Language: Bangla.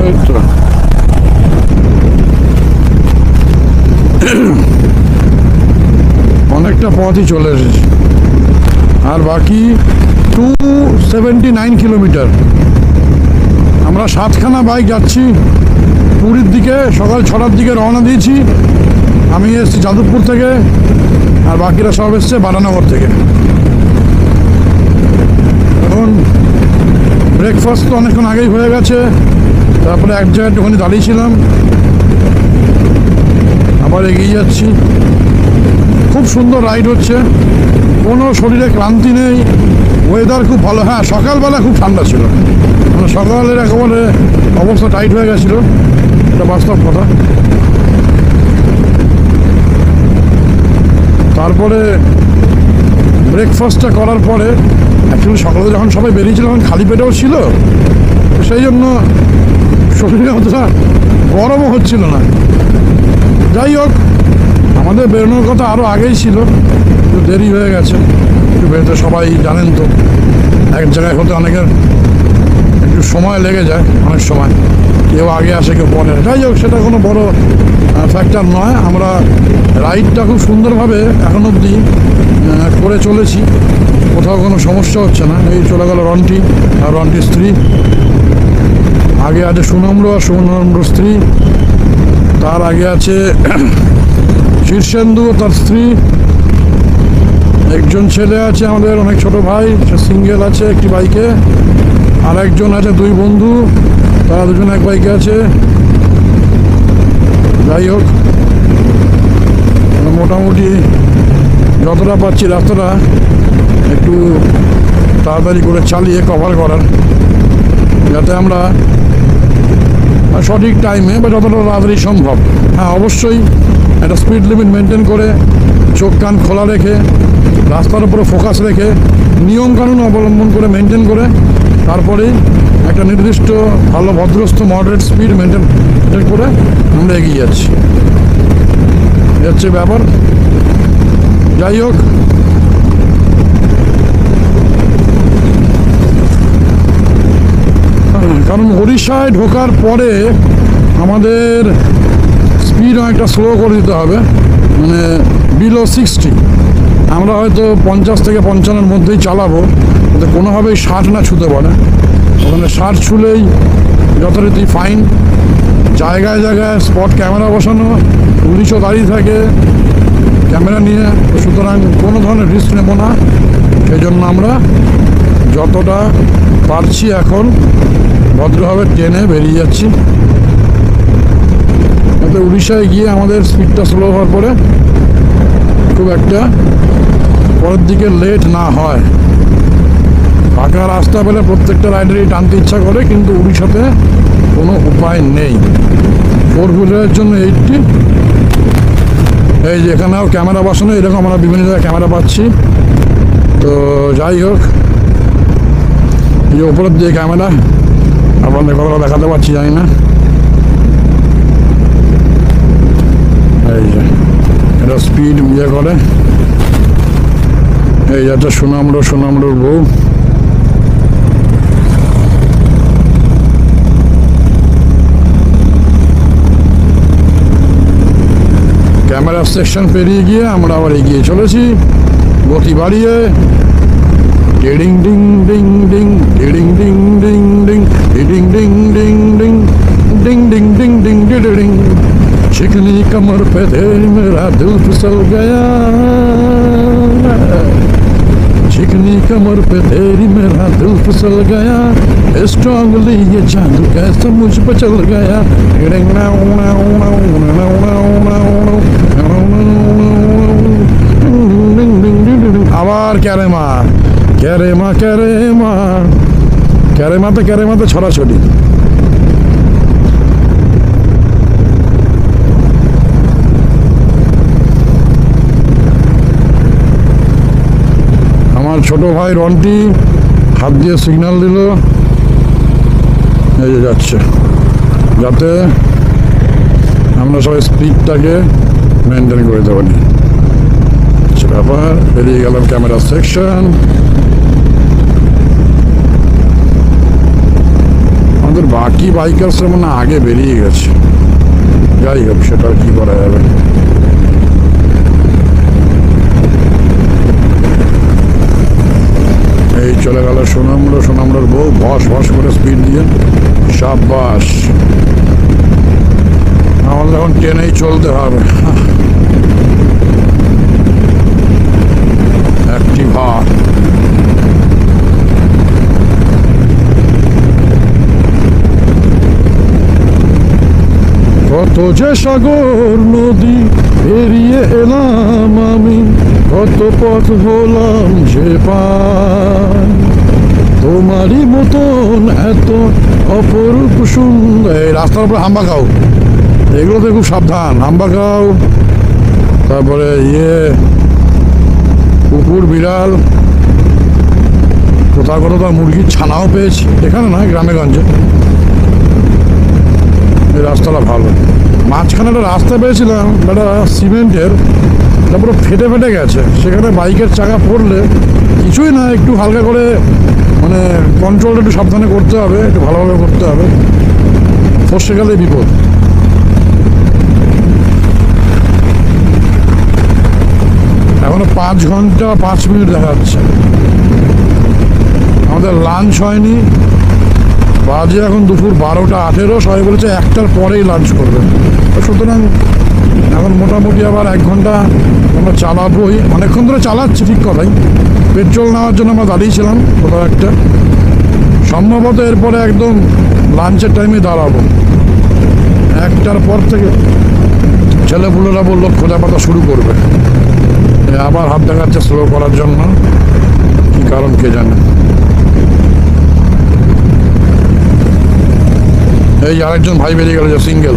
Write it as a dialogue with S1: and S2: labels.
S1: এই তো অনেকটা পথই চলে এসেছি, আর বাকি 279 কিলোমিটার। আমরা 7খানা বাইক যাচ্ছি পুরীর দিকে। সকাল 6টার দিকে রওনা দিয়েছি। আমি এসেছি যাদবপুর থেকে, আর বাকিরা সব এসছে বারানগর থেকে। এখন ব্রেকফাস্ট তো অনেকক্ষণ আগেই হয়ে গেছে। তারপরে এক জায়গায় একটুখানি দাঁড়িয়েছিলাম, আবার এগিয়ে যাচ্ছি। খুব সুন্দর রাইড হচ্ছে, কোনো শরীরে ক্লান্তি নেই, ওয়েদার খুব ভালো। হ্যাঁ, সকালবেলা খুব ঠান্ডা ছিল, মানে সকালের একেবারে অবস্থা টাইট হয়ে গেছিলো, এটা বাস্তব কথা। তারপরে ব্রেকফাস্টটা করার পরে অ্যাকচুয়ালি সকালে যখন সবাই বেরিয়েছিল তখন খালি পেটেও ছিল, সেই জন্য শরীরে অতটা গরমও হচ্ছিল না। যাই হোক, আমাদের বেরোনোর কথা আরও আগেই ছিল, একটু দেরি হয়ে গেছে। একটু বেরোতে সবাই জানেন তো, এক জায়গায় হতে অনেকের একটু সময় লেগে যায়, অনেক সময় কেউ আগে আসে কেউ পরে। যাই হোক, সেটা কোনো বড় ফ্যাক্টর নয়। আমরা রাইডটা খুব সুন্দরভাবে এখন অবধি করে চলেছি, কোথাও কোনো সমস্যা হচ্ছে না। এই চলে গেল রন্টি আর রন্টির স্ত্রী, আগে আছে সুনম্র আর সুনম্র স্ত্রী, তার আগে আছে শীর্ষেন্দু তার স্ত্রী, একজন ছেলে আছে আমাদের অনেক ছোট ভাই, সে সিঙ্গেল আছে একটি বাইকে, আর একজন আছে দুই বন্ধু, তারা দুজন এক বাইকে আছে। যাই হোক, মোটামুটি যতটা পাচ্ছি রাস্তাটা একটু তাড়াতাড়ি করে চালিয়ে কভার করার, যাতে আমরা সঠিক টাইমে বা যতটা তাড়াতাড়ি সম্ভব। হ্যাঁ, অবশ্যই একটা স্পিড লিমিট মেনটেন করে, চোখ কান খোলা রেখে, রাস্তার উপরে ফোকাস রেখে, নিয়মকানুন অবলম্বন করে মেনটেন করে, তারপরেই একটা নির্দিষ্ট ভালো ভদ্রস্থ মডারেট স্পিড মেনটেন করে আমরা এগিয়ে যাচ্ছি। এ হচ্ছে ব্যাপার। যাই হোক, কারণ ওড়িশায় ঢোকার পরে আমাদের স্পিড অনেকটা স্লো করে দিতে হবে, মানে বিলো 60। আমরা হয়তো 50 থেকে 55-এর মধ্যেই চালাবো, যাতে কোনোভাবেই 60 না ছুতে পারে। ওখানে 60 ছুলেই যথারীতি ফাইন। জায়গায় জায়গায় স্পট ক্যামেরা বসানো, পুলিশও দাঁড়িয়ে থাকে ক্যামেরা নিয়ে, সুতরাং কোনো ধরনের রিস্ক নেব না। সেই জন্য আমরা যতটা পারছি এখন ভদ্রভাবে ট্রেনে বেরিয়ে যাচ্ছি, যাতে উড়িষ্যায় গিয়ে আমাদের স্পিডটা স্লো হওয়ার পরে খুব একটা পরের দিকে লেট না হয়। ফাঁকা রাস্তা পেলে প্রত্যেকটা রাইডারই টানতে ইচ্ছা করে, কিন্তু উড়িষ্যাতে কোনো উপায় নেই। 4 হুইলারের জন্য 80। এই যে এখানেও ক্যামেরা বসানো, এরকম আমরা বিভিন্ন জায়গায় ক্যামেরা পাচ্ছি। তো যাই হোক, এই ওপরের দিকে ক্যামেরা, আপনাদের কতটা দেখাতে পারছি জানি না। এই যে এটা স্পিড ইয়ে করে। এই যাচ্ছে সুনামড়োর বউ। ক্যামেরা সেকশন পেরিয়ে গিয়ে আমরা আবার এগিয়ে চলেছি গতি বাড়িয়ে। ডিং ডিং ডিং ডিং ডিং ডিং ডিং ডিং ডিং ডিং ডিং ডিং डिंग डिंग डिंग डिंग डिंग डिंग चिकनी कमर पे तेरी मेरा दिल फिसल गया, चिकनी कमर पे तेरी मेरा दिल फिसल गया, स्ट्रांगली ये जादू कैसे मुझ पे चल गया। আবার ক্যারেমা ক্যারেমা ক্যারেমা ক্যারেমাতে ক্যারেমাতে ছড়াছড়ি। আমার ছোট ভাই রন্টি হাত দিয়ে সিগন্যাল দিল, এই যে যাচ্ছে, যাতে আমরা সবাই স্পিডটাকে মেনটেন করে দিতে পারি। ব্যাপার, বেরিয়ে গেলাম ক্যামেরা সেকশন। আমাদের বাকি বাইকার্সরা মানে আগে বেরিয়ে গেছে। যাই হোক, সেটা আর কি করা যাবে। এই চলে গেল সোনামুড়োর বউ ভস ভস করে স্পিড দিয়ে। সাব্বাস, আমাদের এখন ট্রেনেই চলতে হবে। অ্যাক্টিভা কত যে সাগর নদী পেরিয়ে এলাম আমি, কত পথ হলাম যে পার, তোমারই মতন এত অপরূপ সুন্দর। এই রাস্তার উপরে হাম্বা খাও, এগুলোতে খুব সাবধান। হাম্বা খাও, তারপরে কুকুর, বিড়াল, কোথাও কোথাও মুরগির ছানাও পেয়েছি। এখানে নয়, গ্রামে গঞ্জে। এই রাস্তাটা ভালো। মাঝখানে একটা রাস্তা পেয়েছিলাম, একটা সিমেন্টের, তারপরে ফেটে ফেটে গেছে। সেখানে বাইকের চাকা পড়লে কিছুই না, একটু হালকা করে মানে কন্ট্রোলটা একটু সাবধানে করতে হবে, একটু ভালোভাবে করতে হবে, ফসে গেলে বিপদ। এখনো 5 ঘন্টা 5 মিনিট দেখাচ্ছে। আমাদের লাঞ্চ হয়নি, বাজে এখন দুপুর 12:18। সবাই বলেছে 1টার পরেই লাঞ্চ করবে। সুতরাং এখন মোটামুটি আবার 1 ঘন্টা আমরা চালাবোই। অনেকক্ষণ ধরে চালাচ্ছি, ঠিক কথাই। পেট্রোল নেওয়ার জন্য আমরা দাঁড়িয়েছিলাম কোথাও একটা। সম্ভবত এরপরে একদম লাঞ্চের টাইমে দাঁড়াবো। 1টার পর থেকে ছেলেপুলেরা বললো খোঁজা পাতা শুরু করবে। আবার হাত দেখাচ্ছে স্লো করার জন্য, কি কারণ কে জানে। এই আরেকজন ভাই বেরিয়ে গেল, যে সিঙ্গেল।